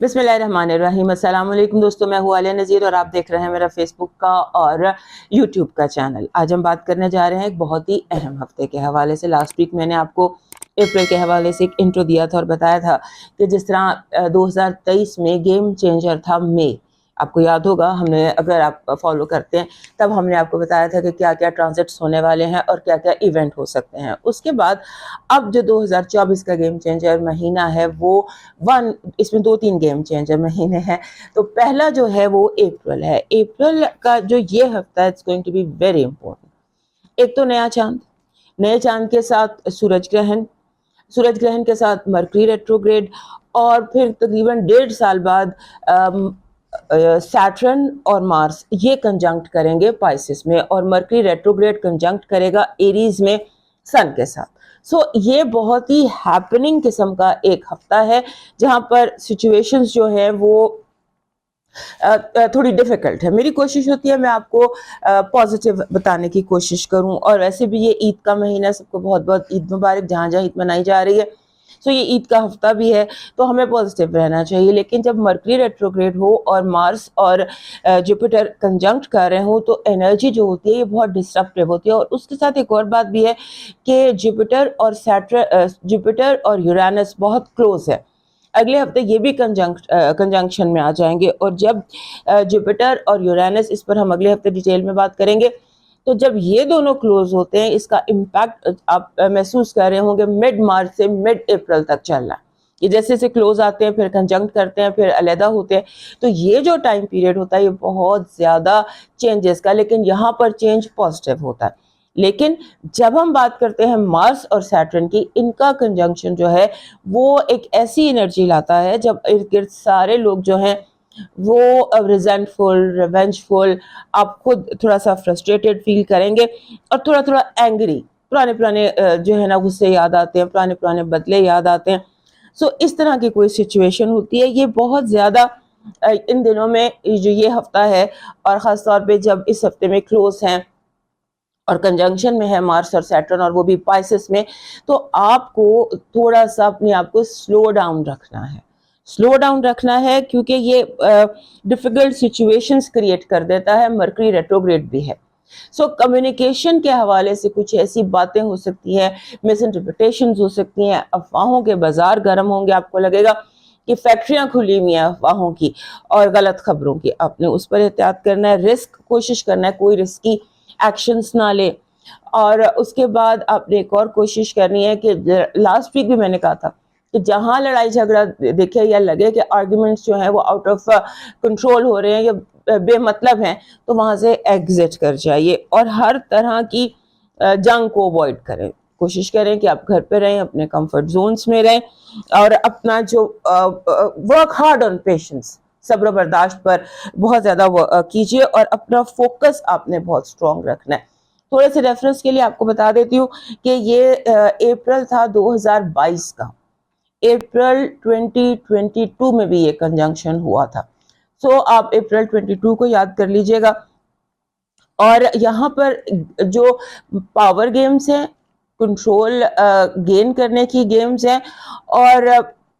बिस्मिल्लाहिर्रहमानिर्रहीम। अस्सलाम वालेकुम दोस्तों, मैं हूँ आलिया नज़ीर और आप देख रहे हैं मेरा फेसबुक का और यूट्यूब का चैनल। आज हम बात करने जा रहे हैं एक बहुत ही अहम हफ्ते के हवाले से। लास्ट वीक मैंने आपको अप्रैल के हवाले से एक इंट्रो दिया था और बताया था कि जिस तरह 2023 में गेम चेंजर था मई, आपको याद होगा, हमने, अगर आप फॉलो करते हैं, तब हमने आपको बताया था कि क्या क्या ट्रांजिट्स होने वाले हैं और क्या क्या इवेंट हो सकते हैं। उसके बाद अब जो 2024 का गेम चेंजर महीना है वो इसमें 2-3 गेम चेंजर महीने हैं। तो पहला जो है वो अप्रैल है। अप्रैल का जो ये हफ्ता है, it's going to be very important. एक तो नया चांद, नए चांद के साथ सूरज ग्रहण के साथ मरकरी रेट्रोग्रेड, और फिर तकरीबन 1.5 साल बाद सैटर्न और मार्स ये कंजंक्ट करेंगे पाइसेस में, और मरकरी रेट्रोग्रेड कंजंक्ट करेगा एरीज में सन के साथ। ये बहुत ही हैपनिंग किस्म का एक हफ्ता है जहां पर सिचुएशंस जो है वो थोड़ी डिफिकल्ट है। मेरी कोशिश होती है मैं आपको पॉजिटिव बताने की कोशिश करूं, और वैसे भी ये ईद का महीना, सबको बहुत बहुत ईद मुबारक जहां जहां ईद मनाई जा रही है। ये ईद का हफ्ता भी है तो हमें पॉजिटिव रहना चाहिए। लेकिन जब मरकरी रेट्रोग्रेड हो और मार्स और जुपिटर कंजंक्ट कर रहे हो तो एनर्जी जो होती है ये बहुत डिस्ट्रप्टिव होती है। और उसके साथ एक और बात भी है कि जुपिटर और यूरेनस बहुत क्लोज है। अगले हफ्ते ये भी कंजंक्शन में आ जाएंगे, और जब जुपिटर और यूरेनस, इस पर हम अगले हफ्ते डिटेल में बात करेंगे, तो जब ये दोनों क्लोज होते हैं इसका इम्पैक्ट आप महसूस कर रहे होंगे मिड मार्च से मिड अप्रैल तक चल रहा है। ये जैसे जैसे क्लोज आते हैं, फिर कंजंक्ट करते हैं, फिर अलहदा होते हैं, तो ये जो टाइम पीरियड होता है ये बहुत ज़्यादा चेंजेस का, लेकिन यहाँ पर चेंज पॉजिटिव होता है। लेकिन जब हम बात करते हैं मार्स और सैटर्न की, इनका कंजंक्शन जो है वो एक ऐसी एनर्जी लाता है जब इर्द गिर्द सारे लोग जो हैं वो रिजेंटफुल, रिवेंजफुल, आप खुद थोड़ा सा फ्रस्ट्रेटेड फील करेंगे और थोड़ा थोड़ा एंग्री, पुराने पुराने जो है ना गुस्से याद आते हैं, पुराने पुराने बदले याद आते हैं। इस तरह की कोई सिचुएशन होती है। ये बहुत ज़्यादा इन दिनों में जो ये हफ्ता है, और ख़ास तौर पे जब इस हफ्ते में क्लोज हैं और कंजंक्शन में है मार्स और सैटर्न, और वो भी पाइसेस में, तो आपको थोड़ा सा अपने आप को स्लो डाउन रखना है क्योंकि ये डिफिकल्ट सिचुएशंस क्रिएट कर देता है। मरकरी रेट्रोग्रेड भी है। कम्युनिकेशन के हवाले से कुछ ऐसी बातें हो सकती हैं, मिस इंटरप्रिटेशंस हो सकती हैं, अफवाहों के बाजार गर्म होंगे, आपको लगेगा कि फैक्ट्रियां खुली हुई हैं अफवाहों की और गलत खबरों की। आपने उस पर एहतियात करना है, कोशिश करना है कोई रिस्की एक्शंस ना ले। और उसके बाद आपने एक और कोशिश करनी है कि लास्ट वीक भी मैंने कहा था कि जहां लड़ाई झगड़ा देखे या लगे कि आर्ग्यूमेंट्स जो हैं वो आउट ऑफ कंट्रोल हो रहे हैं या बेमतलब हैं, तो वहां से एग्जिट कर जाइए और हर तरह की जंग को अवॉइड करें। कोशिश करें कि आप घर पे रहें, अपने कंफर्ट जोन्स में रहें, और अपना जो वर्क हार्ड ऑन पेशेंस, सब्र बर्दाश्त पर बहुत ज़्यादा कीजिए, और अपना फोकस आपने बहुत स्ट्रॉन्ग रखना है। थोड़े से रेफरेंस के लिए आपको बता देती हूँ कि ये अप्रैल था 2022 का। अप्रैल 2022 में भी ये कंजंक्शन हुआ था। आप अप्रैल 22 को याद कर लीजिएगा। और यहाँ पर जो पावर गेम्स हैं, कंट्रोल गेन करने की गेम्स हैं, और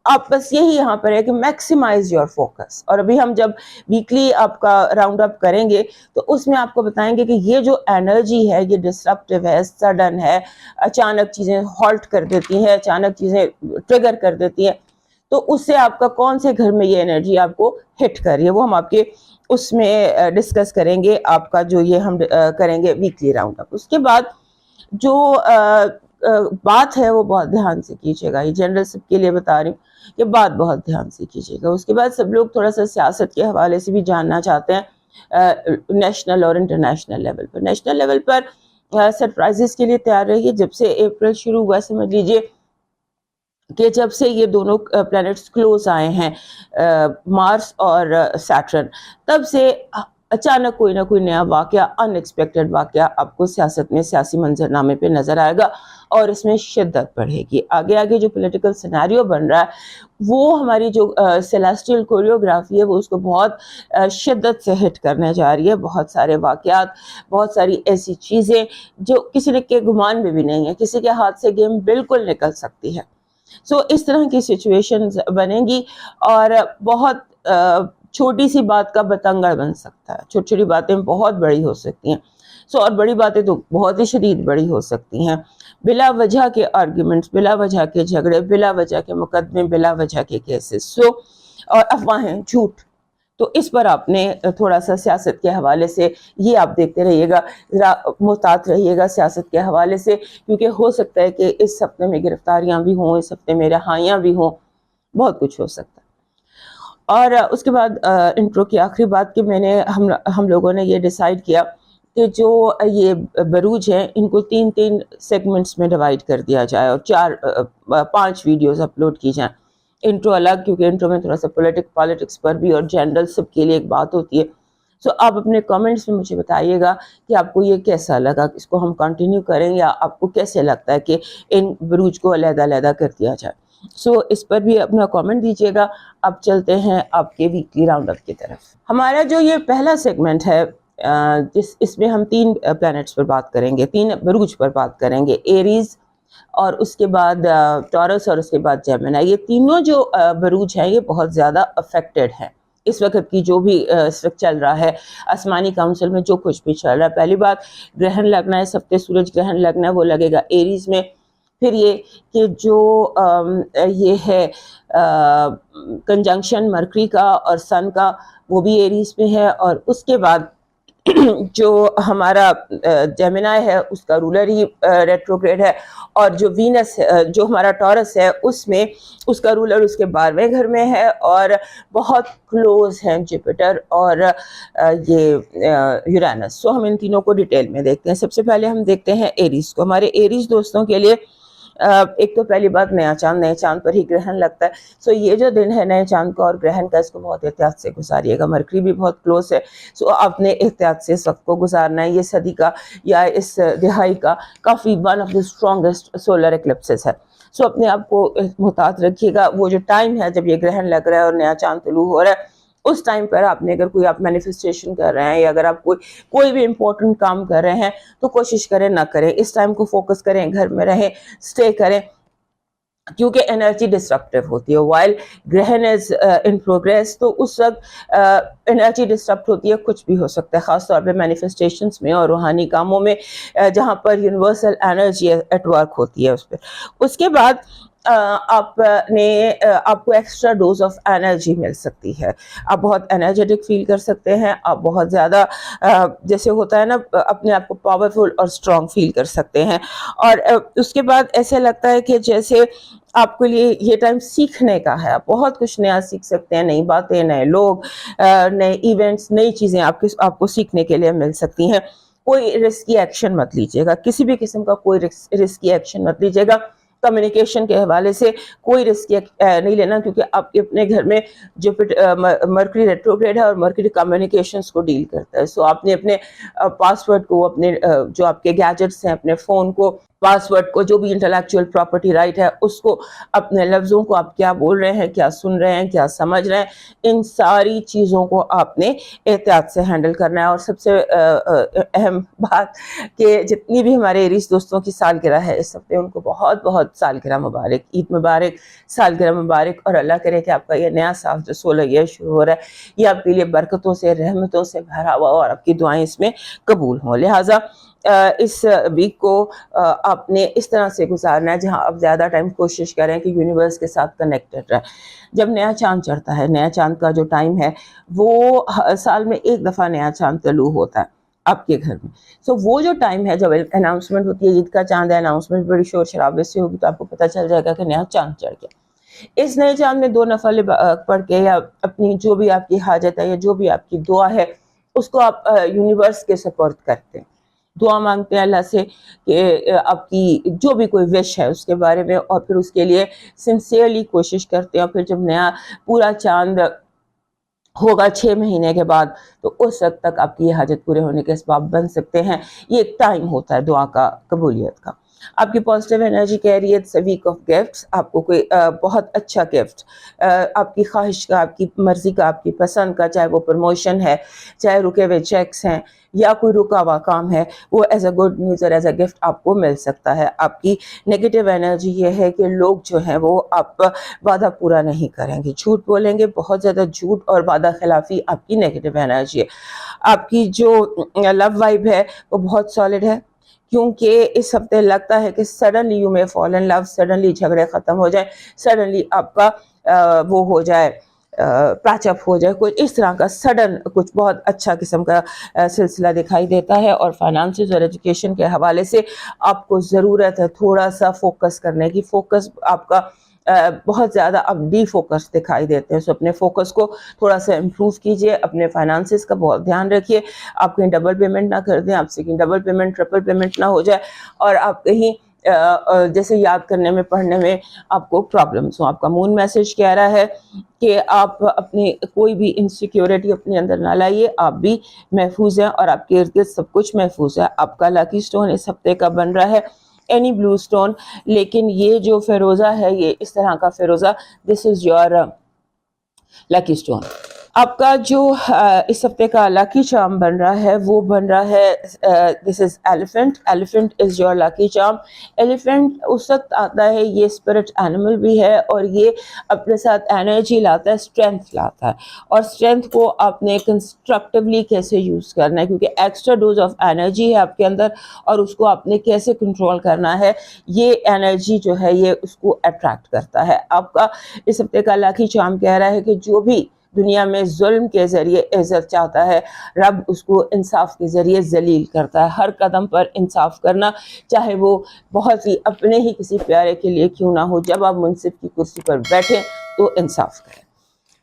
आप बस यही यहाँ पर है कि मैक्सिमाइज योर फोकस। और अभी हम जब वीकली आपका राउंड अप करेंगे तो उसमें आपको बताएंगे कि ये जो एनर्जी है ये डिस्रप्टिव है, सडन है, अचानक चीज़ें हॉल्ट कर देती हैं, अचानक चीज़ें ट्रिगर कर देती हैं। तो उससे आपका कौन से घर में ये एनर्जी आपको हिट कर रही है, वो हम आपके उसमें डिस्कस करेंगे। आपका जो ये हम करेंगे वीकली राउंड अप। उसके बाद जो बात है वो बहुत ध्यान से कीजिएगा, ये जनरल सबके लिए बता रही हूँ, ये बात बहुत ध्यान से कीजिएगा। उसके बाद सब लोग थोड़ा सा सियासत के हवाले से भी जानना चाहते हैं नेशनल और इंटरनेशनल लेवल पर। नेशनल लेवल पर सरप्राइजेस के लिए तैयार रहिए। जब से अप्रैल शुरू हुआ, समझ लीजिए कि जब से ये दोनों प्लैनेट्स क्लोज आए हैं, मार्स और सैटर्न, तब से अचानक कोई ना कोई नया वाकया, अनएक्सपेक्टेड वाकया आपको सियासत में, सियासी मंजरनामे पे नजर आएगा, और इसमें शिद्दत बढ़ेगी। आगे आगे जो पॉलिटिकल सिनेरियो बन रहा है वो हमारी जो सेलेस्टियल कोरियोग्राफी है वो उसको बहुत शिद्दत से हिट करने जा रही है। बहुत सारे वाकयात, बहुत सारी ऐसी चीज़ें जो किसी के गुमान में भी नहीं है, किसी के हाथ से गेम बिल्कुल निकल सकती है। سو اس طرح کی سچویشنز بنیں گی اور بہت چھوٹی سی بات کا بتنگڑ بن سکتا ہے. چھوٹی چھوٹی باتیں بہت بڑی ہو سکتی ہیں. اور بڑی باتیں تو بہت ہی شدید بڑی ہو سکتی ہیں. بلا وجہ کے آرگیومنٹس، بلا وجہ کے جھگڑے، بلا وجہ کے مقدمے، بلا وجہ کے کیسز، اور افواہیں، جھوٹ. تو اس پر آپ نے تھوڑا سا سیاست کے حوالے سے یہ آپ دیکھتے رہیے گا، محتاط رہیے گا سیاست کے حوالے سے، کیونکہ ہو سکتا ہے کہ اس ہفتے میں گرفتاریاں بھی ہوں، اس ہفتے میں رہائیاں بھی ہوں، بہت کچھ ہو سکتا ہے. اور اس کے بعد انٹرو کی آخری بات کہ میں نے ہم لوگوں نے یہ ڈیسائیڈ کیا کہ جو یہ بروج ہیں ان کو 3 سیگمنٹس میں ڈیوائیڈ کر دیا جائے اور 5 ویڈیوز اپلوڈ کی جائیں. انٹرو الگ، کیونکہ انٹرو میں تھوڑا سا پالیٹکس پر بھی اور جنرل سب کے لیے ایک بات ہوتی ہے. آپ اپنے کامنٹس میں مجھے بتائیے گا کہ آپ کو یہ کیسا لگا، اس کو ہم کنٹینیو کریں یا آپ کو کیسے لگتا ہے کہ ان بروج کو علیحدہ علیحدہ کر دیا جائے. اس پر بھی اپنا کامنٹ دیجیے گا. اب چلتے ہیں آپ کے ویکلی راؤنڈ اپ کی طرف. ہمارا جو یہ پہلا سیگمنٹ ہے اس میں ہم 3 پلانٹس پر بات کریں گے، 3 بروج پر بات کریں گے، ایریز اور اس کے بعد ٹورس اور اس کے بعد جیمنائی. یہ تینوں جو بروج ہیں یہ بہت زیادہ افیکٹڈ ہیں اس وقت کی جو بھی اس وقت چل رہا ہے آسمانی کونسل میں، جو کچھ بھی چل رہا ہے. پہلی بات، گرہن لگنا ہے، سپتے سورج گرہن لگنا ہے، وہ لگے گا ایریز میں. پھر یہ کہ جو یہ ہے کنجنکشن مرکری کا اور سن کا، وہ بھی ایریز میں ہے. اور اس کے بعد جو ہمارا جیمنائی ہے اس کا رولر ہی ریٹروگریڈ ہے، اور جو وینس جو ہمارا ٹورس ہے اس میں اس کا رولر اس کے 12ویں گھر میں ہے اور بہت کلوز ہیں جوپیٹر اور یہ یورینس. ہم ان تینوں کو ڈیٹیل میں دیکھتے ہیں. سب سے پہلے ہم دیکھتے ہیں ایریز کو. ہمارے ایریز دوستوں کے لیے ایک تو پہلی بات، نیا چاند پر ہی گرہن لگتا ہے. یہ جو دن ہے نئے چاند کا اور گرہن کا، اس کو بہت احتیاط سے گزاریے گا. مرکری بھی بہت کلوز ہے، آپ نے احتیاط سے اس وقت کو گزارنا ہے. یہ صدی کا یا اس دہائی کا کافی one of the strongest solar eclipses ہے. اپنے آپ کو محتاط رکھیے گا. وہ جو ٹائم ہے جب یہ گرہن لگ رہا ہے اور نیا چاند طلوع ہو رہا ہے، اس ٹائم پر آپ نے اگر کوئی آپ مینیفیسٹیشن کر رہے ہیں یا اگر آپ کوئی بھی امپورٹنٹ کام کر رہے ہیں تو کوشش کریں نہ کریں. اس ٹائم کو فوکس کریں، گھر میں رہیں، اسٹے کریں، کیونکہ انرجی ڈسٹرپٹیو ہوتی ہے. وائل گرہن از ان پروگریس، تو اس وقت انرجی ڈسٹرپٹ ہوتی ہے. کچھ بھی ہو سکتا ہے، خاص طور پہ مینیفیسٹیشنز میں اور روحانی کاموں میں جہاں پر یونیورسل انرجی ایٹ ورک ہوتی ہے اس پہ. اس کے بعد آپ کو ایکسٹرا ڈوز آف انرجی مل سکتی ہے. آپ بہت انرجیٹک فیل کر سکتے ہیں. آپ بہت زیادہ جیسے ہوتا ہے نا، اپنے آپ کو پاورفل اور اسٹرانگ فیل کر سکتے ہیں. اور اس کے بعد ایسے لگتا ہے کہ جیسے آپ کے لیے یہ ٹائم سیکھنے کا ہے. آپ بہت کچھ نیا سیکھ سکتے ہیں، نئی باتیں، نئے لوگ، نئے ایونٹس، نئی چیزیں آپ کو سیکھنے کے لیے مل سکتی ہیں. کوئی رسکی ایکشن مت لیجیے گا، کسی بھی قسم کا کوئی رسکی ایکشن مت لیجیے گا. کمیونیکیشن کے حوالے سے کوئی رسک نہیں لینا، کیونکہ آپ کے اپنے گھر میں جو مرکری ریٹروگریڈ ہے اور مرکری کمیونیکیشنز کو ڈیل کرتا ہے. آپ نے اپنے پاسورڈ کو، اپنے جو آپ کے گیجٹس ہیں، اپنے فون کو، پاسورڈ کو، جو بھی انٹلیکچوئل پراپرٹی رائٹ ہے اس کو، اپنے لفظوں کو، آپ کیا بول رہے ہیں، کیا سن رہے ہیں، کیا سمجھ رہے ہیں، ان ساری چیزوں کو آپ نے احتیاط سے ہینڈل کرنا ہے. اور سب سے اہم بات کہ جتنی بھی ہمارے ایریز دوستوں کی سالگرہ ہے اس ہفتے، ان کو بہت بہت سالگرہ مبارک، عید مبارک، سالگرہ مبارک. اور اللہ کرے کہ آپ کا یہ نیا سال جو 16 یہ شروع ہو رہا ہے یہ آپ کے لیے برکتوں سے، رحمتوں سے بھرا ہوا اور آپ کی دعائیں اس میں قبول ہوں. لہٰذا اس ویک کو آپ نے اس طرح سے گزارنا ہے جہاں آپ زیادہ ٹائم کوشش کریں کہ یونیورس کے ساتھ کنیکٹڈ رہیں. جب نیا چاند چڑھتا ہے، نیا چاند کا جو ٹائم ہے وہ سال میں ایک دفعہ نیا چاند طلوع ہوتا ہے آپ کے گھر میں. وہ جو ٹائم ہے جب اناؤنسمنٹ ہوتی ہے، عید کا چاند ہے، اناؤنسمنٹ بڑی شور شرابے سے ہوگی تو آپ کو پتہ چل جائے گا کہ نیا چاند چڑھ گیا. اس نئے چاند میں 2 نفل پڑھ کے یا اپنی جو بھی آپ کی حاجت ہے یا جو بھی آپ کی دعا ہے اس کو آپ یونیورس کے سپورٹ کرتے ہیں، دعا مانگتے ہیں اللہ سے کہ آپ کی جو بھی کوئی وش ہے اس کے بارے میں، اور پھر اس کے لیے سنسیئرلی کوشش کرتے ہیں. اور پھر جب نیا پورا چاند ہوگا 6 مہینے کے بعد تو اس وقت تک آپ کی یہ حاجت پورے ہونے کے اسباب بن سکتے ہیں. یہ ایک ٹائم ہوتا ہے دعا کا، قبولیت کا. आपकी पॉजिटिव एनर्जी कह रही है it's a week of gifts, आपको कोई बहुत अच्छा गिफ्ट आपकी ख्वाहिश का, आपकी मर्जी का, आपकी पसंद का, चाहे वो प्रमोशन है, चाहे रुके हुए चेक्स हैं या कोई रुका हुआ काम है, वो एज अ गुड न्यूज़ और एज अ गिफ्ट आपको मिल सकता है। आपकी नेगेटिव एनर्जी ये है कि लोग जो हैं वो आप वादा पूरा नहीं करेंगे, झूठ बोलेंगे, बहुत ज़्यादा झूठ और वादा खिलाफी आपकी नेगेटिव एनर्जी है। आपकी जो लव वाइब है वो बहुत सॉलिड है, क्योंकि इस हफ्ते लगता है कि suddenly you may fall in love, suddenly झगड़े ख़त्म हो जाए, सडनली आपका वो हो जाए, पैचअप हो जाए, कुछ इस तरह का सडन कुछ बहुत अच्छा किस्म का सिलसिला दिखाई देता है। और फाइनेंसेस और एजुकेशन के हवाले से आपको ज़रूरत है थोड़ा सा फोकस करने की, फोकस आपका बहुत ज़्यादा अब डी फोकस दिखाई देते हैं, सो अपने फोकस को थोड़ा सा इम्प्रूव कीजिए, अपने फाइनेंसेस का बहुत ध्यान रखिए, आप कहीं डबल पेमेंट ना कर दें, आपसे कहीं डबल पेमेंट ट्रिपल पेमेंट ना हो जाए, और आप कहीं जैसे याद करने में पढ़ने में आपको प्रॉब्लम्स हो। आपका मून मैसेज कह रहा है कि आप अपनी कोई भी इनसिक्योरिटी अपने अंदर ना लाइए, आप भी महफूज हैं और आपके इर्द गिर्द सब कुछ महफूज है। आपका लकी स्टोन इस हफ्ते का बन रहा है एनी ब्लू स्टोन, लेकिन ये जो फिरोजा है ये इस तरह का फिरोजा, this is your lucky stone. आपका जो इस हफ्ते का लकी चार्म बन रहा है वो बन रहा है this is elephant, elephant is your lucky charm. Elephant उस वक्त आता है, ये स्पिरिट एनिमल भी है और ये अपने साथ एनर्जी लाता है, स्ट्रेंथ लाता है, और स्ट्रेंथ को आपने कंस्ट्रक्टिवली कैसे यूज़ करना है, क्योंकि एक्स्ट्रा डोज ऑफ एनर्जी है आपके अंदर और उसको आपने कैसे कंट्रोल करना है, ये एनर्जी जो है ये उसको अट्रैक्ट करता है। आपका इस हफ्ते का लकी चार्म कह रहा है कि जो भी दुनिया में जुल्म के ज़रिए इज़्ज़त चाहता है, रब उसको इंसाफ के ज़रिए जलील करता है। हर कदम पर इंसाफ करना, चाहे वो बहुत ही अपने ही किसी प्यारे के लिए क्यों ना हो, जब आप मुनसिफ की कुर्सी पर बैठें तो इंसाफ करें।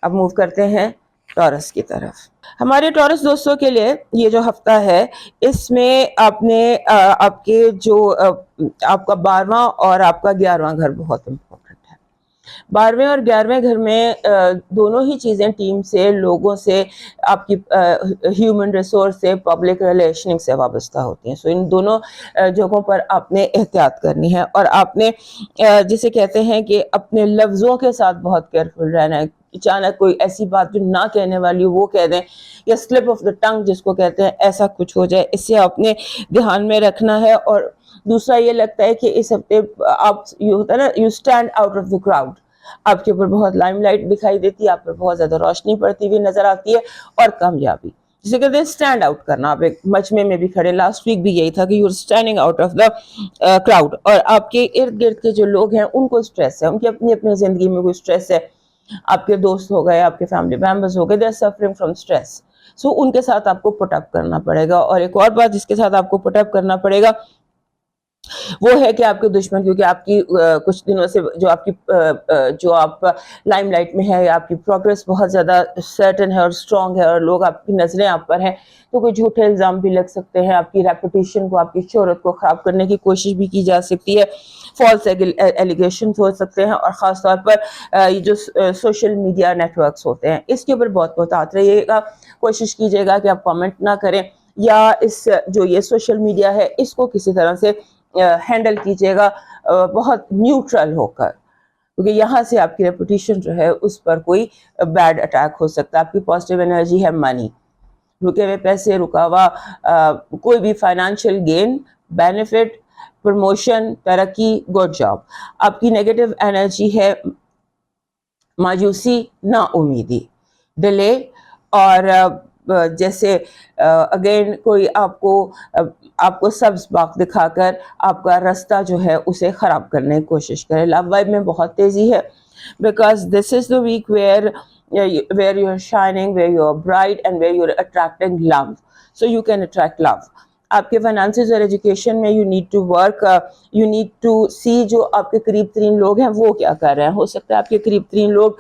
अब मूव करते हैं टॉरस की तरफ। हमारे टॉरस दोस्तों के लिए ये जो हफ्ता है इसमें आपने आपके जो आपका 12वां और आपका 11वां घर बहुत इम्पोर्टेंट है। 12वें और 11वें घर में दोनों ही चीज़ें टीम से, लोगों से, आपकी ह्यूमन रिसोर्स से, पब्लिक रिलेशनिंग से वाबस्ता होती हैं। सो इन दोनों जगहों पर आपने एहतियात करनी है और आपने जिसे कहते हैं कि अपने लफ्ज़ों के साथ बहुत केयरफुल रहना है। अचानक कोई ऐसी बात जो ना कहने वाली हो वो कह दें, या स्लिप ऑफ द टंग जिसको कहते हैं, ऐसा कुछ हो जाए, इससे आपने ध्यान में रखना है। और दूसरा ये लगता है कि इस हफ्ते आप, ये होता है ना, you stand out of the crowd, आपके ऊपर बहुत लाइमलाइट दिखाई देती है, आप पर बहुत ज्यादा रोशनी पड़ती हुई नजर आती है, और कामयाबी जिसे कहते हैं स्टैंड आउट करना। आप एक मजमे में भी खड़े, लास्ट वीक भी यही था कि you are standing out of the crowd, और आपके इर्द गिर्द के जो लोग हैं उनको स्ट्रेस है, उनकी अपनी अपनी जिंदगी में कोई स्ट्रेस है, आपके दोस्त हो गए, आपके फैमिली मेंबर्स हो गए, they are suffering from stress, so उनके साथ आपको पुट अप करना पड़ेगा। और एक और बात जिसके साथ आपको पुट अप करना पड़ेगा वो है कि आपके दुश्मन, क्योंकि आपकी कुछ दिनों से जो आप लाइमलाइट में है, आपकी प्रोग्रेस बहुत ज़्यादा सर्टन है और स्ट्रांग है और लोग, आपकी नज़रें आप पर हैं, तो कोई झूठे इल्ज़ाम भी लग सकते हैं, आपकी रेपुटेशन को, आपकी शोहरत को ख़राब करने की कोशिश भी की जा सकती है, फॉल्स एलिगेशन हो सकते हैं। और ख़ास तौर पर ये जो सोशल मीडिया नेटवर्क्स होते हैं इसके ऊपर बहुत बहुत रहिएगा, कोशिश कीजिएगा कि आप कमेंट ना करें, या इस जो ये सोशल मीडिया है इसको किसी तरह से हैंडल कीजिएगा बहुत न्यूट्रल होकर, क्योंकि यहाँ से आपकी रेपुटेशन जो है उस पर कोई बैड अटैक हो सकता है। आपकी पॉजिटिव एनर्जी है मनी, रुके हुए पैसे, रुका हुआ कोई भी फाइनेंशियल गेन, बेनिफिट, प्रमोशन, तरक्की, गुड जॉब। आपकी नेगेटिव एनर्जी है मायूसी, ना उम्मीदी, डिले, और जैसे अगेन कोई आपको सब्ज बाग दिखाकर आपका रास्ता जो है उसे ख़राब करने की कोशिश करे। लव वाइब में बहुत तेज़ी है, because this is the week where you are shining, where you are bright and where you are attracting love, so you can attract love. आपके फाइनेंसेस और एजुकेशन में you need to work, you need to see जो आपके करीब तरीन लोग हैं वो क्या कर रहे हैं। हो सकता है आपके करीब तरीन लोग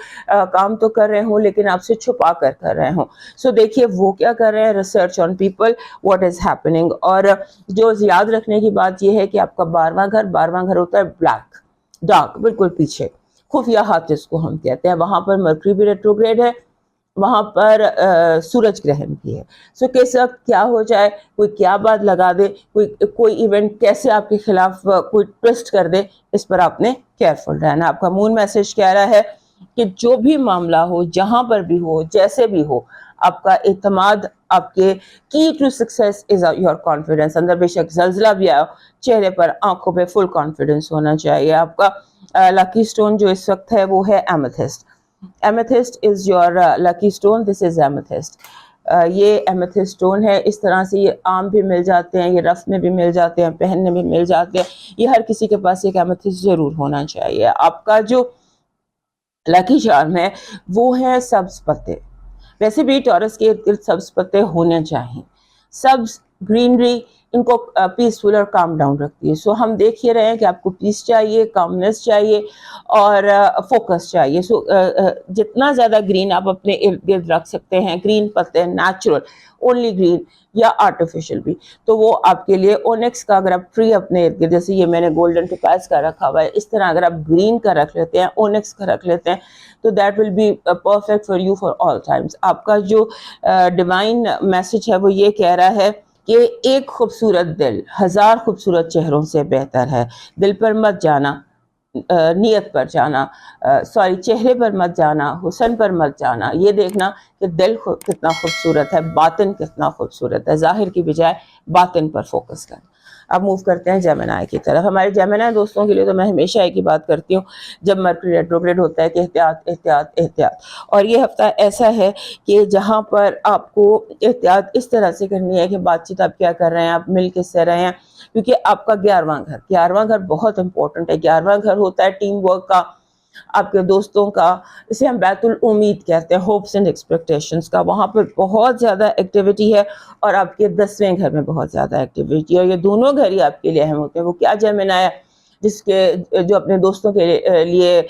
काम तो कर रहे हों लेकिन आपसे छुपा कर रहे हों, सो देखिए वो क्या कर रहे हैं, research on people, what is happening. और जो याद रखने की बात यह है कि आपका 12वां घर होता है ब्लैक, डार्क, बिल्कुल पीछे, खुफिया हाथ जिसको हम कहते हैं, वहां पर मर्करी भी रेट्रोग्रेड है, وہاں پر سورج گرہن بھی ہے. سو کس وقت کیا ہو جائے, کوئی کیا بات لگا دے, کوئی ایونٹ کیسے آپ کے خلاف کوئی ٹوسٹ کر دے, اس پر آپ نے کیئرفل رہنا. آپ کا مون میسج کہہ رہا ہے کہ جو بھی معاملہ ہو, جہاں پر بھی ہو, جیسے بھی ہو, آپ کا اعتماد, آپ کے key to success is your confidence. اندر بے شک زلزلہ بھی آیا, چہرے پر, آنکھوں پہ فل کانفیڈینس ہونا چاہیے. آپ کا لکی اسٹون جو اس وقت ہے وہ ہے ایمیتھسٹ. ایمیتھسٹ از یور لکی اسٹون. دس از ایمیتھسٹ. یہ ایمیتھسٹ اسٹون ہے. اس طرح سے یہ عام بھی مل جاتے ہیں, یہ رف میں بھی مل جاتے ہیں, پہننے بھی مل جاتے ہیں. یہ ہر کسی کے پاس ایک ایمیتھسٹ ضرور ہونا چاہیے. آپ کا جو لکی چارم ہے وہ ہے سبز پتے. ویسے بھی ٹورس کے ارد گرد سبز پتے ہونے چاہیے. سبز گرینری ان کو پیسفل اور کام ڈاؤن رکھتی ہے. سو ہم دیکھ یہ رہے ہیں کہ آپ کو پیس چاہیے, کامنس چاہیے اور فوکس چاہیے. سو جتنا زیادہ گرین آپ اپنے ارد گرد رکھ سکتے ہیں, گرین پتے, نیچرل, اونلی گرین یا آرٹیفیشل بھی, تو وہ آپ کے لیے. اونیکس کا اگر آپ ٹری اپنے ارد گرد, جیسے یہ میں نے گولڈن ٹوپاز کا رکھا ہوا ہے, اس طرح اگر آپ گرین کا رکھ لیتے ہیں, اونیکس کا رکھ لیتے ہیں, تو that will be perfect for you for all times. آپ کا جو ڈیوائن میسج ہے وہ یہ کہہ رہا ہے کہ ایک خوبصورت دل ہزار خوبصورت چہروں سے بہتر ہے. دل پر مت جانا, نیت پر جانا, چہرے پر مت جانا, حسن پر مت جانا. یہ دیکھنا کہ دل کتنا خوبصورت ہے, باطن کتنا خوبصورت ہے. ظاہر کی بجائے باطن پر فوکس کرنا. اب موو کرتے ہیں جیمنائی کی طرف. ہمارے جیمنائی دوستوں کے لیے تو میں ہمیشہ ایک ہی بات کرتی ہوں جب مرکری ریٹروگریڈ ہوتا ہے کہ احتیاط احتیاط احتیاط. اور یہ ہفتہ ایسا ہے کہ جہاں پر آپ کو احتیاط اس طرح سے کرنی ہے کہ بات چیت آپ کیا کر رہے ہیں, آپ مل کس سے رہے ہیں, کیونکہ آپ کا 11واں گھر بہت امپورٹنٹ ہے. 11واں گھر ہوتا ہے ٹیم ورک کا, آپ کے دوستوں کا, اسے ہم بیت الامید کہتے ہیں, ہوپس اینڈ ایکسپیکٹیشنز کا. وہاں پر بہت زیادہ ایکٹیویٹی ہے اور آپ کے 10ویں گھر میں بہت زیادہ ایکٹیویٹی ہے, اور یہ دونوں گھر ہی آپ کے لیے اہم ہوتے ہیں. وہ کیا جیمنائی ہے جس کے جو اپنے دوستوں کے لیے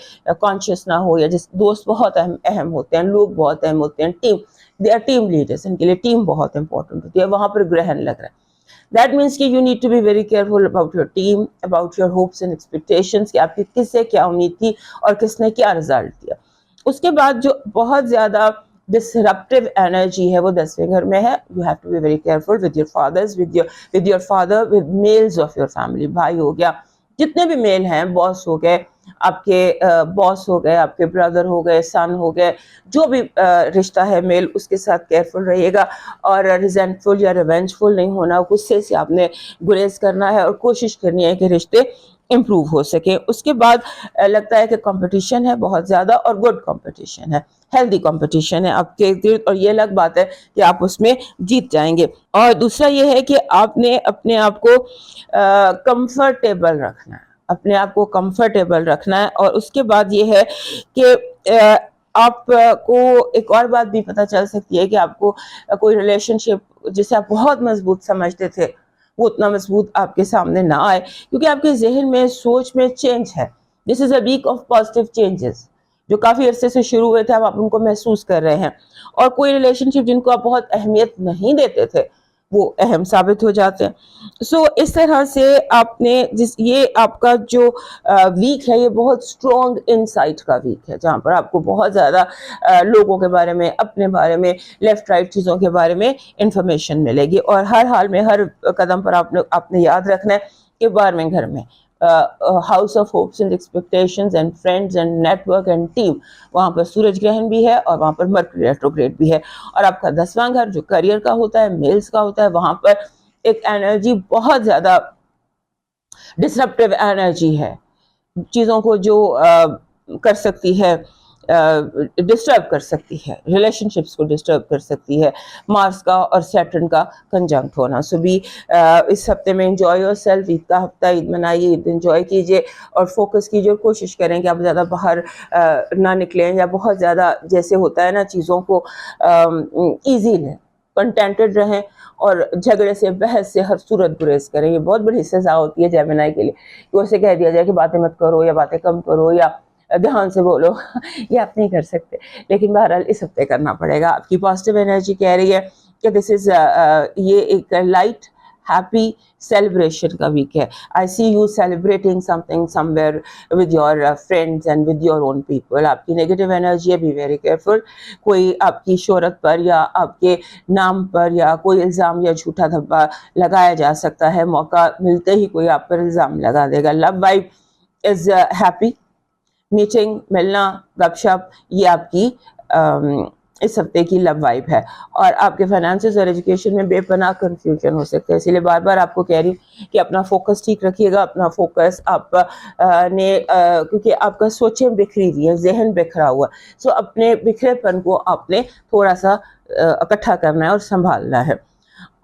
کانشیس نہ ہو, یا جس دوست بہت اہم ہوتے ہیں, لوگ بہت اہم ہوتے ہیں, دے آر ٹیم لیڈرز, ان کے لیے ٹیم بہت امپورٹنٹ ہوتی ہے. وہاں پر گرہن لگ رہا ہے. That means کہ you need to be very careful about your team, about your hopes and expectations, کہ آپ کی کس سے کیا امید تھی اور کس نے کیا رزلٹ دیا. اس کے بعد جو بہت زیادہ disruptive energy ہے وہ 10ویں گھر میں ہے. You have to be very careful with your fathers, with your father, with males of your family. بھائی ہو گیا, جتنے بھی میل ہیں, باس ہو گئے, آپ کے باس ہو گئے, آپ کے بردر ہو گئے, سن ہو گئے, جو بھی رشتہ ہے میل, اس کے ساتھ کیئرفل رہیے گا. اور ریزنٹفل یا ریونجفل نہیں ہونا, غصے سے آپ نے گریز کرنا ہے اور کوشش کرنی ہے کہ رشتے امپروو ہو سکے. اس کے بعد لگتا ہے کہ کمپٹیشن ہے بہت زیادہ, اور گڈ کمپٹیشن ہے, ہیلدی کمپٹیشن ہے آپ کے ارد, اور یہ الگ بات ہے کہ آپ اس میں جیت جائیں گے. اور دوسرا یہ ہے کہ آپ نے اپنے آپ کو کمفرٹیبل رکھنا ہے, اپنے آپ کو کمفرٹیبل رکھنا ہے. اور اس کے بعد یہ ہے کہ آپ کو ایک اور بات بھی پتہ چل سکتی ہے کہ آپ کو کوئی ریلیشن شپ جسے آپ بہت مضبوط سمجھتے تھے وہ اتنا مضبوط آپ کے سامنے نہ آئے, کیونکہ آپ کے ذہن میں, سوچ میں چینج ہے. دس از اے ویک آف پازیٹیو چینجز جو کافی عرصے سے شروع ہوئے تھے, اب آپ ان کو محسوس کر رہے ہیں. اور کوئی ریلیشن شپ جن کو آپ بہت اہمیت نہیں دیتے تھے وہ اہم ثابت ہو جاتے ہیں. سو اس طرح سے آپ نے یہ آپ کا جو ویک ہے یہ بہت اسٹرانگ انسائٹ کا ویک ہے, جہاں پر آپ کو بہت زیادہ لوگوں کے بارے میں, اپنے بارے میں, لیفٹ رائٹ چیزوں کے بارے میں انفارمیشن ملے گی. اور ہر حال میں, ہر قدم پر آپ نے یاد رکھنا ہے کہ 12ویں گھر میں house of hopes and expectations and friends and network and team, وہاں پر سورج گرہن بھی ہے اور وہاں پر مرکری ریٹروگریڈ بھی ہے. اور آپ کا 10واں گھر جو کریئر کا ہوتا ہے, میلز کا ہوتا ہے, وہاں پر ایک انرجی بہت زیادہ ڈسرپٹیو انرجی ہے, چیزوں کو جو کر سکتی ہے, ڈسٹرب کر سکتی ہے, ریلیشن شپس کو ڈسٹرب کر سکتی ہے. مارس کا اور سیٹرن کا کنجنکٹ ہونا. سو بھی اس ہفتے میں انجوائے یور سیلف. عید کا ہفتہ, عید منائیے, عید انجوائے کیجیے اور فوکس کیجیے. کوشش کریں کہ آپ زیادہ باہر نہ نکلیں, یا بہت زیادہ جیسے ہوتا ہے نا چیزوں کو ایزی لیں, کنٹینٹڈ رہیں اور جھگڑے سے, بحث سے ہر صورت گریز کریں. یہ بہت بڑی سزا ہوتی ہے جیمنائی کے لیے کہ اسے کہہ دیا جائے کہ باتیں مت کرو, یا باتیں کم کرو, یا دھیان سے بولو. یہ آپ نہیں کر سکتے, لیکن بہرحال اس ہفتے کرنا پڑے گا. آپ کی پازیٹیو انرجی کہہ رہی ہے کہ دس از یہ ایک لائٹ हैप्पी सेलिब्रेशन का वीक है. I see you celebrating something somewhere with your friends and with your own people. आपकी नेगेटिव एनर्जी है, बी वेरी केयरफुल. कोई आपकी शोहरत पर या आपके नाम पर या कोई इल्ज़ाम या झूठा धब्बा लगाया जा सकता है. मौका मिलते ही कोई आप पर इल्ज़ाम लगा देगा. Love vibe is happy. Meeting, मिलना, गपशप, ये आपकी इस हफ्ते की लव वाइब है. और आपके फाइनेंसेस और एजुकेशन में बेपनाह कंफ्यूजन हो सकता है, इसलिए बार बार आपको कह रही हूँ कि अपना फोकस ठीक रखिएगा. अपना फोकस आप क्योंकि आपका सोचें बिखरी हुई है, जहन बिखरा हुआ, सो अपने बिखरेपन को आपने थोड़ा सा इकट्ठा करना है और संभालना है.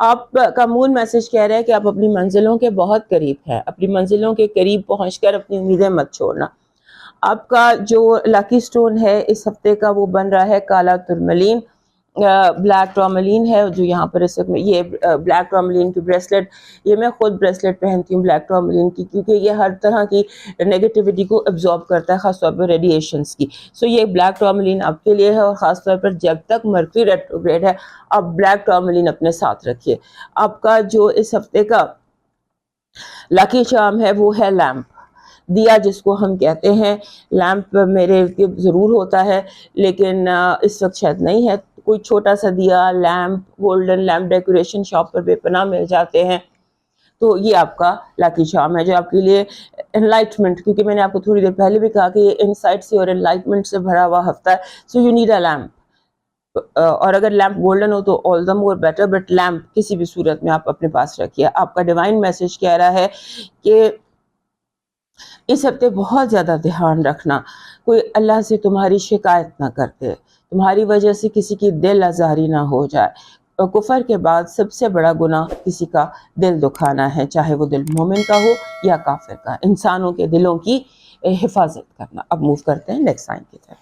आपका मून मैसेज कह रहा है कि आप अपनी मंजिलों के बहुत करीब हैं. अपनी मंजिलों के करीब पहुंचकर अपनी उम्मीदें मत छोड़ना. आपका जो लकी स्टोन है इस हफ्ते का वो बन रहा है काला तुरमलीन. ब्लैक टॉर्मलीन है जो यहाँ पर इस ये ब्लैक टॉर्मलीन की ब्रेसलेट, ये मैं खुद ब्रेसलेट पहनती हूँ ब्लैक टॉर्मलीन की, क्योंकि ये हर तरह की नेगेटिविटी को एब्जॉर्ब करता है, खासतौर पर रेडिएशंस की. सो ये ब्लैक टॉर्मलीन आपके लिए है. और ख़ासतौर पर जब तक मर्क्यूरी रेट्रोग्रेड है आप ब्लैक टॉर्मलीन अपने साथ रखिए. आपका जो इस हफ्ते का लकी चार्म है वो है लैम्प, दिया जिसको हम कहते हैं. लैम्प मेरे इर्द ज़रूर होता है, लेकिन इस वक्त शायद नहीं है. कोई छोटा सा दिया, lamp, golden lamp decoration shop पर बेपनाह मिल जाते हैं. तो ये आपका लकी चार्म है जो आपके लिए एनलाइटमेंट, क्योंकि मैंने आपको थोड़ी देर पहले भी कहा कि ये इनसाइट से और एनलाइटमेंट से भरा हुआ हफ्ता है. So you need a lamp. और अगर लैम्प गोल्डन हो तो all the more better, but lamp किसी भी सूरत में आप अपने पास रखिए. आपका डिवाइन मैसेज कह रहा है कि इस हफ्ते बहुत ज़्यादा ध्यान रखना, कोई अल्लाह से तुम्हारी शिकायत ना करते, तुम्हारी वजह से किसी की दिल आज़ारी ना हो जाए. कुफर के बाद सबसे बड़ा गुनाह किसी का दिल दुखाना है, चाहे वो दिल मोमिन का हो या काफिर का. इंसानों के दिलों की हिफाजत करना. अब मूव करते हैं नेक्स्ट साइन की तरफ.